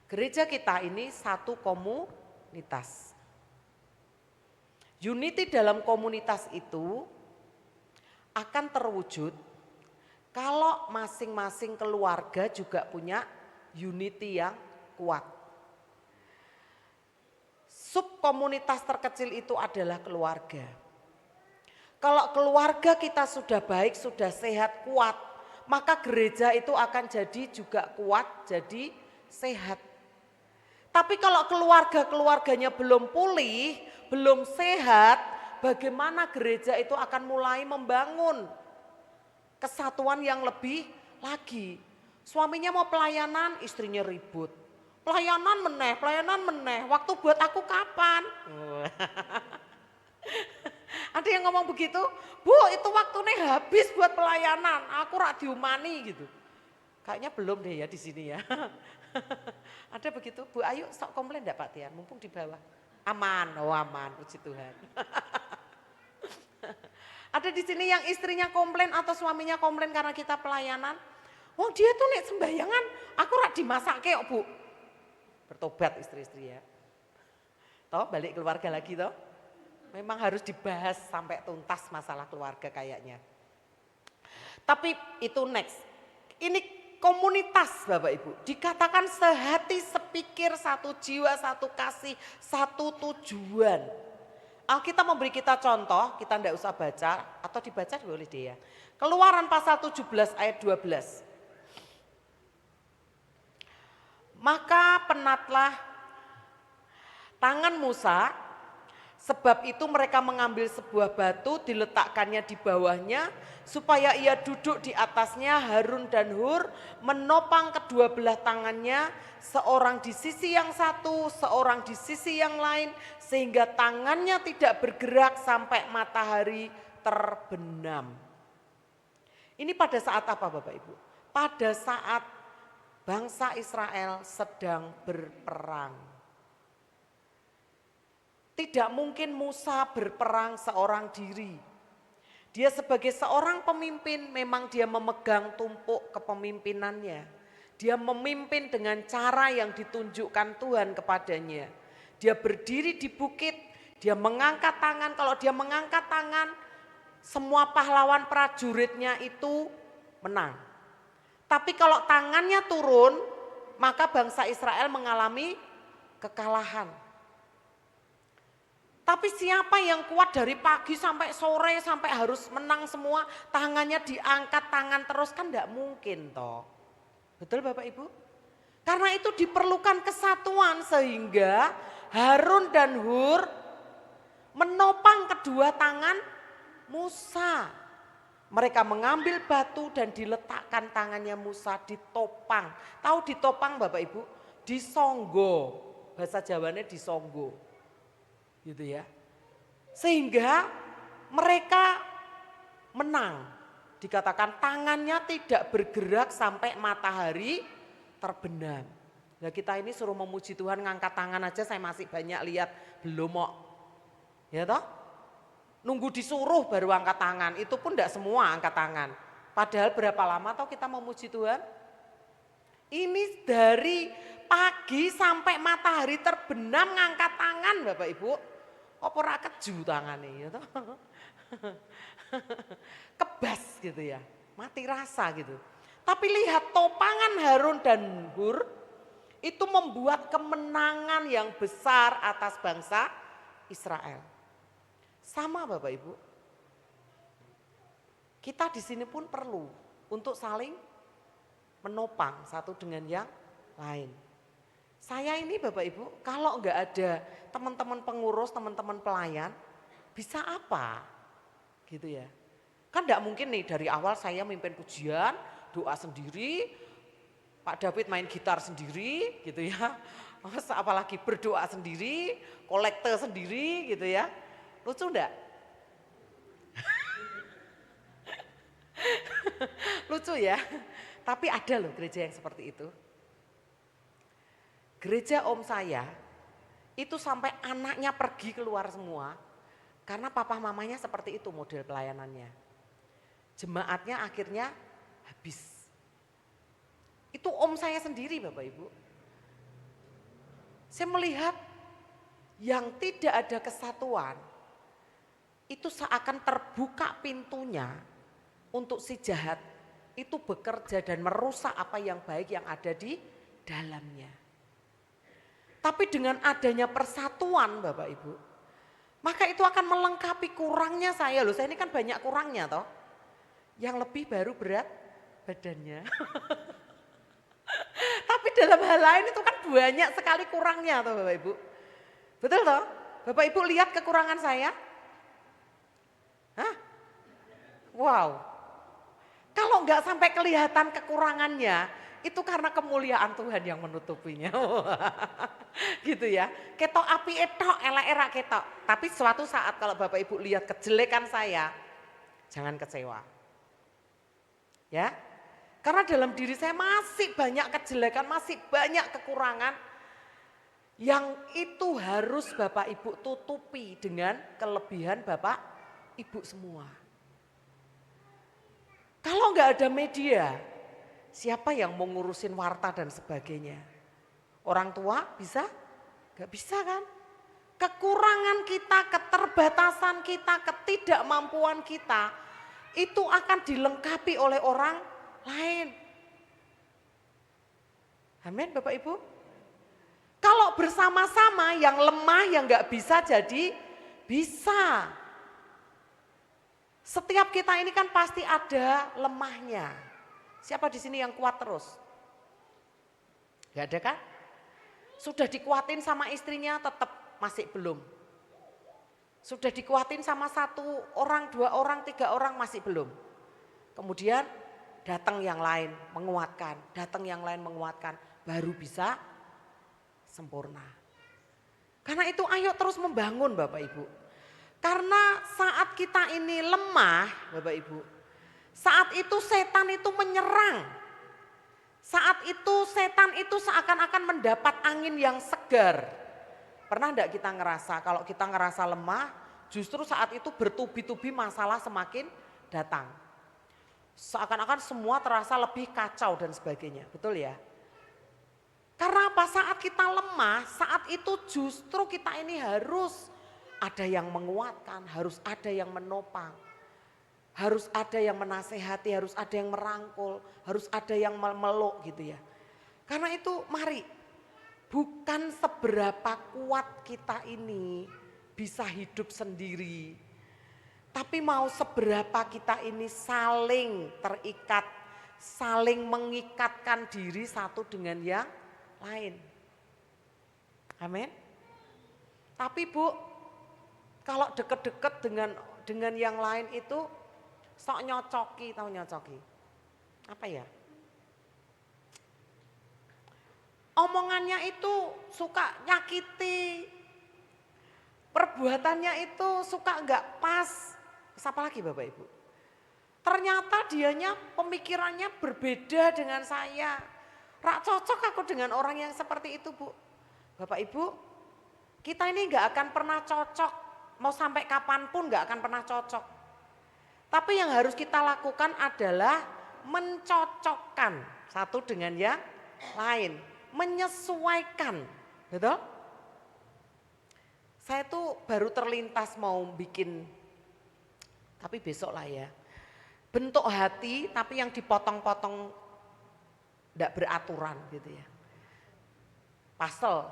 Gereja kita ini satu komunitas. Unity dalam komunitas itu akan terwujud kalau masing-masing keluarga juga punya unity yang kuat. Subkomunitas terkecil itu adalah keluarga. Kalau keluarga kita sudah baik, sudah sehat, kuat, maka gereja itu akan jadi juga kuat, jadi sehat. Tapi kalau keluarga-keluarganya belum pulih, belum sehat, bagaimana gereja itu akan mulai membangun kesatuan yang lebih lagi. Suaminya mau pelayanan, istrinya ribut. Pelayanan meneh, waktu buat aku kapan? Ada yang ngomong begitu, Bu itu waktunya habis buat pelayanan, aku rak diumani gitu. Kayaknya belum deh ya di sini ya. Ada begitu, Bu Ayu sok komplain enggak Pak Tian, mumpung di bawah. Aman, oh aman, puji Tuhan. Ada di sini yang istrinya komplain atau suaminya komplain karena kita pelayanan. Oh dia tuh nek sembayangan, aku rak dimasake kok Bu. Bertobat istri-istri ya. Toh balik keluarga lagi toh. Memang harus dibahas sampai tuntas masalah keluarga kayaknya. Tapi itu next. Ini komunitas Bapak Ibu, dikatakan sehati sepikir, satu jiwa, satu kasih, satu tujuan. Alkitab memberi kita contoh, kita tidak usah baca atau dibaca boleh deh ya. Keluaran pasal 17 ayat 12. Maka penatlah tangan Musa, sebab itu mereka mengambil sebuah batu, diletakkannya di bawahnya, supaya ia duduk di atasnya. Harun dan Hur menopang kedua belah tangannya, seorang di sisi yang satu, seorang di sisi yang lain, sehingga tangannya tidak bergerak sampai matahari terbenam. Ini pada saat apa Bapak Ibu? Pada saat bangsa Israel sedang berperang. Tidak mungkin Musa berperang seorang diri. Dia sebagai seorang pemimpin memang dia memegang tumpuk kepemimpinannya. Dia memimpin dengan cara yang ditunjukkan Tuhan kepadanya. Dia berdiri di bukit, dia mengangkat tangan. Kalau dia mengangkat tangan, semua pahlawan prajuritnya itu menang. Tapi kalau tangannya turun, maka bangsa Israel mengalami kekalahan. Tapi siapa yang kuat dari pagi sampai sore sampai harus menang semua, tangannya diangkat tangan terus, kan enggak mungkin toh. Betul Bapak Ibu? Karena itu diperlukan kesatuan sehingga Harun dan Hur menopang kedua tangan Musa. Mereka mengambil batu dan diletakkan tangannya Musa, ditopang. Tahu ditopang Bapak Ibu? Disonggo. Bahasa Jawanya disonggo. Gitu ya. Sehingga mereka menang. Dikatakan tangannya tidak bergerak sampai matahari terbenam. Nah kita ini suruh memuji Tuhan ngangkat tangan aja saya masih banyak lihat belum kok. Ya toh? Nunggu disuruh baru angkat tangan, itu pun tidak semua angkat tangan. Padahal berapa lama toh kita memuji Tuhan? Ini dari pagi sampai matahari terbenam ngangkat tangan Bapak Ibu. Apa ora keju tangane ya toh? Kebas gitu ya, mati rasa gitu. Tapi lihat topangan Harun dan Hur itu membuat kemenangan yang besar atas bangsa Israel. Sama Bapak Ibu. Kita di sini pun perlu untuk saling menopang satu dengan yang lain. Saya ini Bapak Ibu, kalau enggak ada teman-teman pengurus, teman-teman pelayan, bisa apa? Gitu ya. Kan enggak mungkin nih dari awal saya mimpin pujian, doa sendiri, Pak David main gitar sendiri gitu ya. Apalagi berdoa sendiri, kolekte sendiri gitu ya. Lucu enggak? Lucu ya. Tapi ada loh gereja yang seperti itu. Gereja om saya itu sampai anaknya pergi keluar semua. Karena papa mamanya seperti itu model pelayanannya. Jemaatnya akhirnya habis. Itu om saya sendiri Bapak Ibu. Saya melihat yang tidak ada kesatuan, itu seakan terbuka pintunya untuk si jahat itu bekerja dan merusak apa yang baik yang ada di dalamnya. Tapi dengan adanya persatuan Bapak Ibu, maka itu akan melengkapi kurangnya saya loh. Saya ini kan banyak kurangnya toh. Yang lebih baru berat badannya. Tapi dalam hal lain itu kan banyak sekali kurangnya toh Bapak Ibu. Betul toh? Bapak Ibu lihat kekurangan saya? Hah? Wow. Kalau enggak sampai kelihatan kekurangannya, itu karena kemuliaan Tuhan yang menutupinya. Gitu ya. Ketok api etok, elek era ketok. Tapi suatu saat kalau Bapak Ibu lihat kejelekan saya, jangan kecewa. Ya. Karena dalam diri saya masih banyak kejelekan, masih banyak kekurangan yang itu harus Bapak Ibu tutupi dengan kelebihan Bapak Ibu semua. Kalau enggak ada media, siapa yang mau ngurusin warta dan sebagainya? Orang tua bisa? Enggak bisa kan? Kekurangan kita, keterbatasan kita, ketidakmampuan kita itu akan dilengkapi oleh orang lain. Amin Bapak Ibu. Kalau bersama-sama yang lemah yang enggak bisa jadi bisa. Setiap kita ini kan pasti ada lemahnya. Siapa di sini yang kuat terus? Gak ada kan? Sudah dikuatin sama istrinya tetap masih belum. Sudah dikuatin sama satu orang, dua orang, tiga orang masih belum. Kemudian datang yang lain menguatkan, datang yang lain menguatkan, baru bisa sempurna. Karena itu ayo terus membangun Bapak Ibu. Karena saat kita ini lemah Bapak Ibu, saat itu setan itu menyerang. Saat itu setan itu seakan-akan mendapat angin yang segar. Pernah enggak kita ngerasa kalau kita ngerasa lemah, justru saat itu bertubi-tubi masalah semakin datang. Seakan-akan semua terasa lebih kacau dan sebagainya, betul ya? Karena apa? Saat kita lemah, saat itu justru kita ini harus ada yang menguatkan, harus ada yang menopang. Harus ada yang menasehati, harus ada yang merangkul, harus ada yang memeluk gitu ya. Karena itu mari, bukan seberapa kuat kita ini bisa hidup sendiri. Tapi mau seberapa kita ini saling terikat, saling mengikatkan diri satu dengan yang lain. Amin. Tapi Bu, kalau deket-deket dengan yang lain itu sok nyocoki, tahu nyocoki? Apa ya? Omongannya itu suka nyakiti, perbuatannya itu suka enggak pas. Siapa lagi Bapak Ibu? Ternyata dianya pemikirannya berbeda dengan saya. Rak cocok aku dengan orang yang seperti itu Bu. Bapak Ibu, kita ini enggak akan pernah cocok. Mau sampai kapanpun enggak akan pernah cocok. Tapi yang harus kita lakukan adalah mencocokkan satu dengan yang lain. Menyesuaikan, betul? Saya tuh baru terlintas mau bikin, tapi besok lah ya. Bentuk hati tapi yang dipotong-potong enggak beraturan gitu ya. Pastel.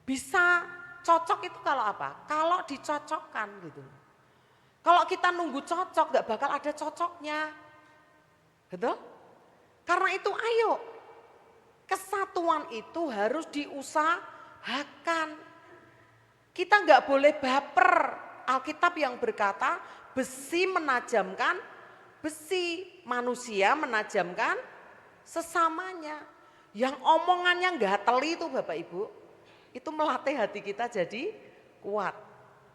Bisa cocok itu kalau apa? Kalau dicocokkan gitu. Kalau kita nunggu cocok enggak bakal ada cocoknya. Betul? Karena itu ayo. Kesatuan itu harus diusahakan. Kita enggak boleh baper. Alkitab yang berkata besi menajamkan besi, manusia menajamkan sesamanya. Yang omongannya enggak teli itu Bapak Ibu, itu melatih hati kita jadi kuat.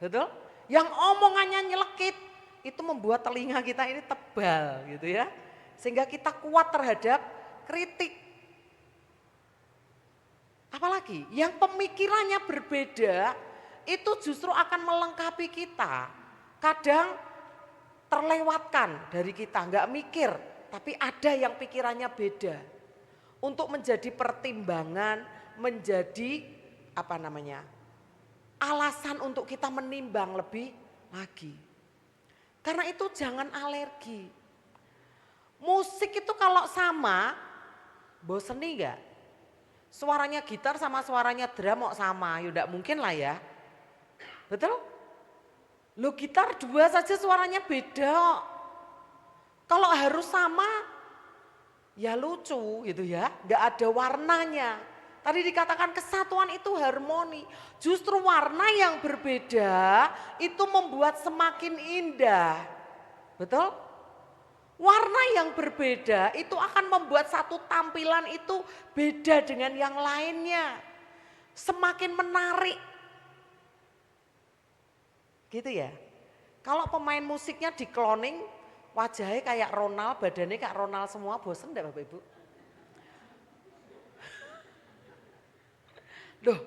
Betul? Yang omongannya nyelekit, itu membuat telinga kita ini tebal gitu ya. Sehingga kita kuat terhadap kritik. Apalagi yang pemikirannya berbeda itu justru akan melengkapi kita. Kadang terlewatkan dari kita, enggak mikir, tapi ada yang pikirannya beda. Untuk menjadi pertimbangan, menjadi alasan untuk kita menimbang lebih lagi. Karena itu jangan alergi. Musik itu kalau sama, boseni enggak? Suaranya gitar sama suaranya drum kok sama, ya enggak mungkin lah ya. Betul? Lo gitar dua saja suaranya beda. Kalau harus sama, ya lucu gitu ya, enggak ada warnanya. Tadi dikatakan kesatuan itu harmoni. Justru warna yang berbeda itu membuat semakin indah. Betul? Warna yang berbeda itu akan membuat satu tampilan itu beda dengan yang lainnya. Semakin menarik. Gitu ya. Kalau pemain musiknya di cloning, wajahnya kayak Ronald, badannya kayak Ronald semua, bosen enggak Bapak Ibu? Loh,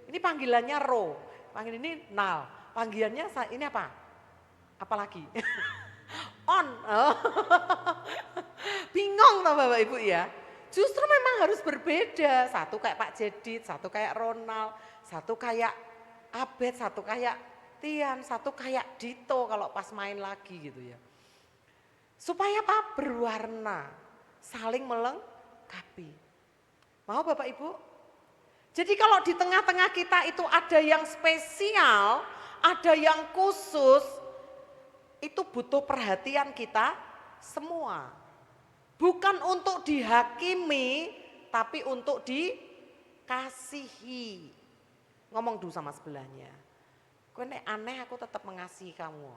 ini panggilannya Ro, panggil ini Nal, panggilannya ini apa? Apalagi? On. Oh. Bingung toh Bapak Ibu ya. Justru memang harus berbeda. Satu kayak Pak Jedit, satu kayak Ronald, satu kayak Abed, satu kayak Tian, satu kayak Dito kalau pas main lagi gitu ya. Supaya apa? Berwarna, saling melengkapi. Mau Bapak Ibu? Jadi kalau di tengah-tengah kita itu ada yang spesial, ada yang khusus, itu butuh perhatian kita semua. Bukan untuk dihakimi, tapi untuk dikasihi. Ngomong dulu sama sebelahnya. Kowe nek aneh aku tetap mengasihi kamu.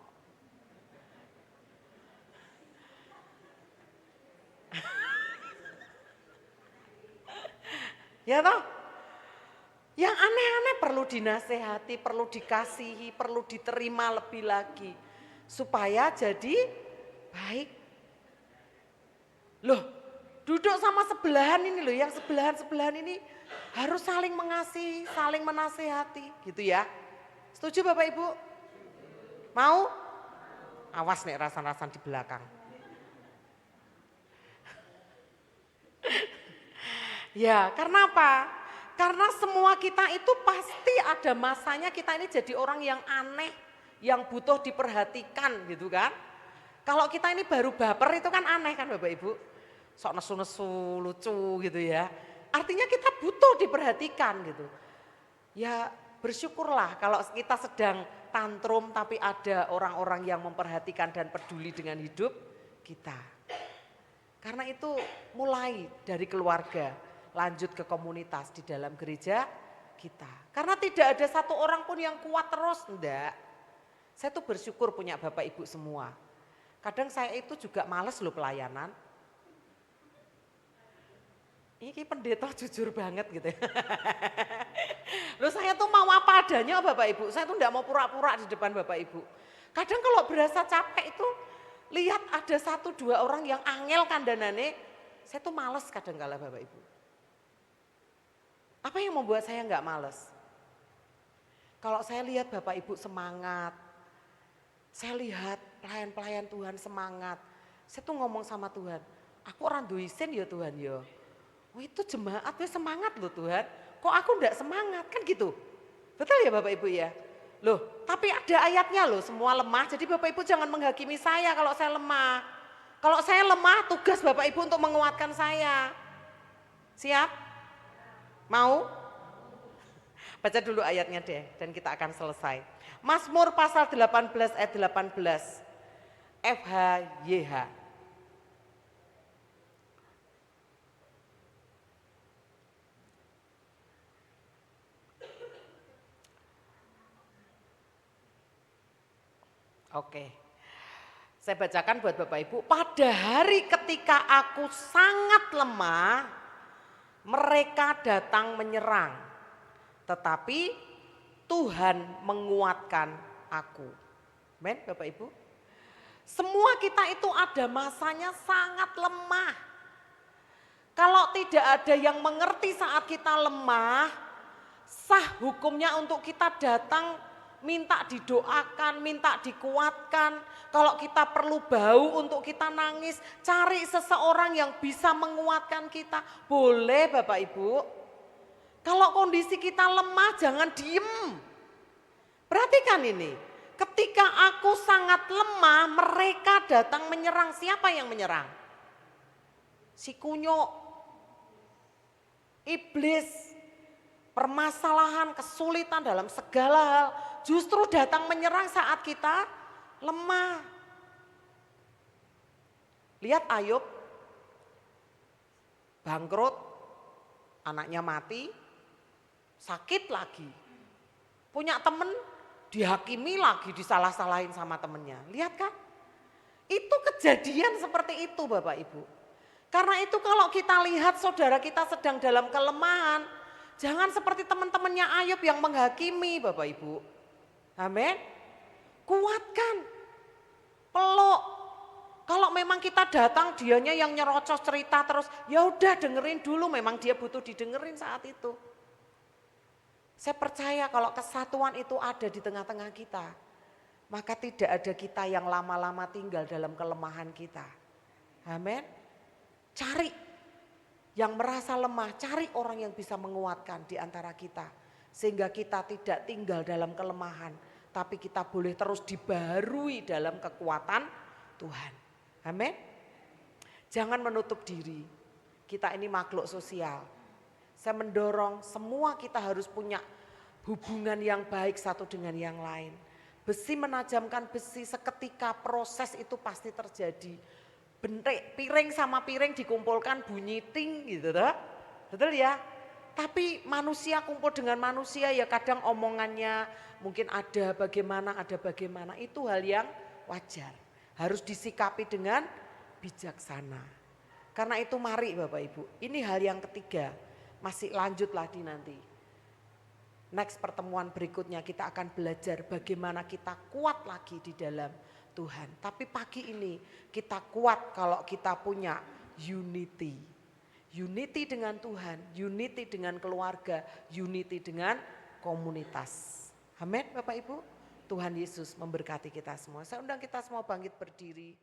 Ya toh? Yang aneh-aneh perlu dinasehati, perlu dikasihi, perlu diterima lebih lagi. Supaya jadi baik. Loh, Duduk sama sebelahan ini loh, yang sebelahan-sebelahan ini harus saling mengasihi, saling menasehati gitu ya. Setuju Bapak Ibu? Mau? Awas nih rasan-rasan di belakang. Ya, karena apa? Karena semua kita itu pasti ada masanya kita ini jadi orang yang aneh, yang butuh diperhatikan gitu kan. Kalau kita ini baru baper itu kan aneh kan Bapak Ibu. Sok nesu-nesu, lucu gitu ya. Artinya kita butuh diperhatikan gitu. Ya bersyukurlah kalau kita sedang tantrum tapi ada orang-orang yang memperhatikan dan peduli dengan hidup kita. Karena itu mulai dari keluarga, lanjut ke komunitas di dalam gereja kita. Karena tidak ada satu orang pun yang kuat terus, enggak. Saya tuh bersyukur punya Bapak Ibu semua. Kadang saya itu juga males loh pelayanan. Ini pendeta jujur banget gitu ya. Loh saya tuh mau apa adanya Bapak Ibu, saya tuh enggak mau pura-pura di depan Bapak Ibu. Kadang kalau berasa capek itu lihat ada satu dua orang yang angel kandanane, saya tuh males kadang kala Bapak Ibu. Apa yang membuat saya enggak males? Kalau saya lihat Bapak Ibu semangat, saya lihat pelayan-pelayan Tuhan semangat, saya tuh ngomong sama Tuhan, aku orang duisen ya Tuhan ya. Oh itu jemaat wis semangat loh Tuhan, kok aku enggak semangat kan gitu. Betul ya Bapak Ibu ya? Loh tapi ada ayatnya loh semua lemah, jadi Bapak Ibu jangan menghakimi saya kalau saya lemah. Kalau saya lemah tugas Bapak Ibu untuk menguatkan saya. Siap? Mau? Baca dulu ayatnya deh dan kita akan selesai. Mazmur pasal 18 ayat 18. FHYH. Oke, saya bacakan buat Bapak Ibu. Pada hari ketika aku sangat lemah, mereka datang menyerang. Tetapi Tuhan menguatkan aku. Amin Bapak Ibu. Semua kita itu ada masanya sangat lemah. Kalau tidak ada yang mengerti saat kita lemah, sah hukumnya untuk kita datang minta didoakan, minta dikuatkan. Kalau kita perlu bau untuk kita nangis, cari seseorang yang bisa menguatkan kita. Boleh Bapak Ibu. Kalau kondisi kita lemah jangan diem. Perhatikan ini, ketika aku sangat lemah mereka datang menyerang. Siapa yang menyerang? Si kunyuk, iblis, permasalahan, kesulitan dalam segala hal justru datang menyerang saat kita lemah. Lihat Ayub, bangkrut, anaknya mati, sakit lagi. Punya temen, dihakimi lagi, disalah-salahin sama temennya. Lihat kan? Itu kejadian seperti itu Bapak Ibu. Karena itu kalau kita lihat saudara kita sedang dalam kelemahan, jangan seperti teman-temannya Ayub yang menghakimi Bapak Ibu. Amin. Kuatkan, peluk. Kalau memang kita datang dianya yang nyerocos cerita terus, ya udah dengerin dulu, memang dia butuh didengerin saat itu. Saya percaya kalau kesatuan itu ada di tengah-tengah kita, maka tidak ada kita yang lama-lama tinggal dalam kelemahan kita. Amin. Cari yang merasa lemah, cari orang yang bisa menguatkan di antara kita. Sehingga kita tidak tinggal dalam kelemahan, tapi kita boleh terus dibarui dalam kekuatan Tuhan. Amin. Jangan menutup diri, kita ini makhluk sosial. Saya mendorong semua kita harus punya hubungan yang baik satu dengan yang lain. Besi menajamkan besi, seketika proses itu pasti terjadi. Bentek, piring sama piring dikumpulkan bunyi ting gitu toh. Betul ya? Tapi manusia kumpul dengan manusia ya kadang omongannya mungkin ada bagaimana, itu hal yang wajar. Harus disikapi dengan bijaksana. Karena itu mari Bapak Ibu, ini hal yang ketiga, masih lanjut lagi nanti. Next pertemuan berikutnya kita akan belajar bagaimana kita kuat lagi di dalam Tuhan. Tapi pagi ini kita kuat kalau kita punya unity. Unity dengan Tuhan, unity dengan keluarga, unity dengan komunitas. Amin Bapak Ibu. Tuhan Yesus memberkati kita semua. Saya undang kita semua bangkit berdiri.